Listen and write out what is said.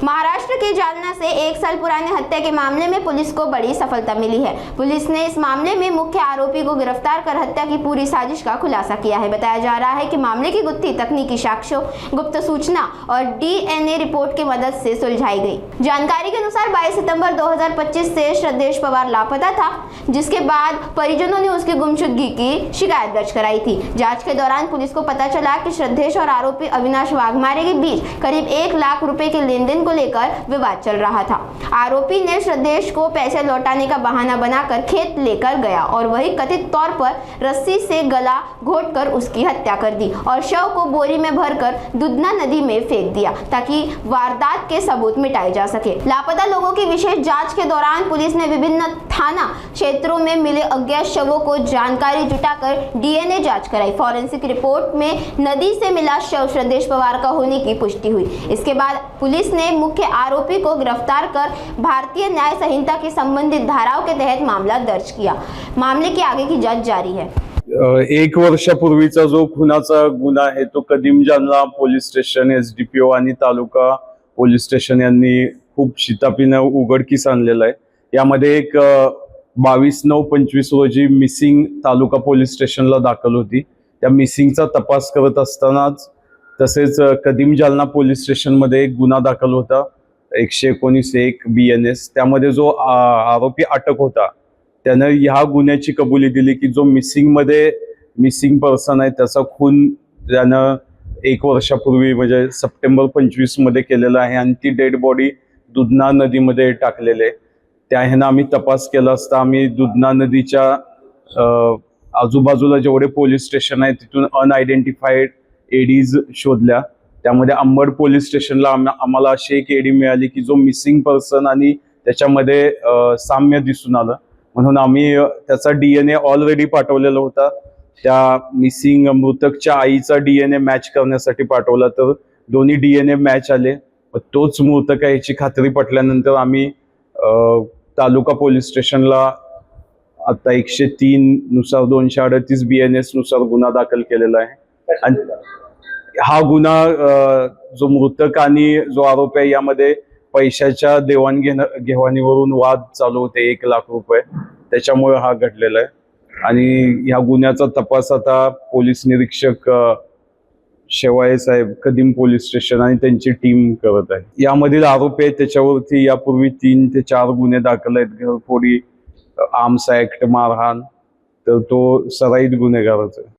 महाराष्ट्र के जालना से 1 साल पुराने हत्या के मामले में पुलिस को बड़ी सफलता मिली है। पुलिस ने इस मामले में मुख्य आरोपी को गिरफ्तार कर हत्या की पूरी साजिश का खुलासा किया है। बताया जा रहा है कि मामले की गुत्थी तकनीकी साक्ष्यों, गुप्त सूचना और डीएनए रिपोर्ट की मदद से सुलझाई गई। जानकारी के अनुसार 22 सितंबर 2025 से श्रद्धेश पवार लापता था, जिसके बाद परिजनों ने उसकी गुमशुदगी की शिकायत दर्ज कराई थी। जांच के दौरान पुलिस को पता चला कि श्रद्धेश और आरोपी अविनाश वाघमारे के बीच करीब 1 लाख रुपए के लेनदेन को लेकर विवाद चल रहा था। आरोपी ने श्रद्धेश को पैसे लौटाने का बहाना बनाकर खेत लेकर गया और वही कथित तौर पर रस्सी से गला घोंटकर उसकी हत्या कर दी और शव को बोरी में भरकर दुधना नदी में फेंक दिया ताकि वारदात के सबूत मिटाए जा सके। लापता लोगों की विशेष जांच के दौरान पुलिस ने विभिन्न थाना क्षेत्रों में मिले अज्ञात शवों को जानकारी जुटाकर डीएनए जांच कराई। फॉरेंसिक रिपोर्ट में नदी से मिला शव श्रद्धेश पवार का होने की पुष्टि हुई। इसके बाद पुलिस ने मुख्य आरोपी को गिरफ्तार कर भारतीय न्याय संहिता की संबंधित धाराओं के तहत मामला दर्ज किया। मामले की आगे की जांच जारी है। 1 वर्षापूर्वीचा जो खुनाचा गुन्हा आहे तो कदीम जालना पोलीस स्टेशन, एसडीपीओ आणि तालुका पोलीस स्टेशन यांनी खूप शिताफीने उघडकीस आणलेला आहे। यामध्ये एक 22/9/25 रोजी मिसिंग तालुका पोलीस स्टेशनला दाखल होती। त्या मिसिंगचा तपास करत असतानाच तसेच कदीम जालना पोलीस स्टेशनमध्ये एक गुन्हा दाखल होता 119(1) BNS। त्यामध्ये जो आरोपी अटक होता त्याने ह्या गुन्ह्याची कबुली दिली की जो मिसिंग पर्सन आहे त्याचा खून त्यानं 1 वर्षापूर्वी म्हणजे सप्टेंबर 25 मध्ये केलेला आहे आणि ती डेड बॉडी दुधना नदीमध्ये टाकलेली आहे। त्या ह्यानं आम्ही तपास केला असता आम्ही दुधना नदीच्या आजूबाजूला जेवढे पोलीस स्टेशन आहे तिथून अनआयडेंटिफाईड एडीज शोधल्या। त्यामध्ये अंबड पोलीस स्टेशनला आम्हाला अशी एक एडी मिळाली की जो मिसिंग पर्सन आणि त्याच्यामध्ये साम्य दिसून आलं, म्हणून आम्ही त्याचा डीएनए ऑलरेडी पाठवलेला होता। त्या मिसिंग मृतकच्या आईचा डीएनए मॅच करण्यासाठी पाठवला तर दोन्ही डीएनए मॅच आले। तोच मृतक आहे याची खात्री पटल्यानंतर आम्ही तालुका पोलीस स्टेशनला आता 103 नुसार 238 BNS नुसार गुन्हा दाखल केलेला आहे। आणि हा गुन्हा जो मृतक आणि जो आरोपी आहे यामध्ये पैशाच्या देवाणघेवाणीवरून वाद चालू होते 1 लाख रुपये, त्याच्यामुळे हा घडलेला आहे। आणि ह्या गुन्ह्याचा तपास आता पोलीस निरीक्षक शेवाळे साहेब कदीम पोलीस स्टेशन आणि त्यांची टीम करत आहे। यामधील आरोपी आहेत त्याच्यावरती यापूर्वी 3 ते 4 गुन्हे दाखल आहेत। घरफोडी, आर्म्स ऍक्ट, मारहाण, तर तो सराईत गुन्हेगारच आहे।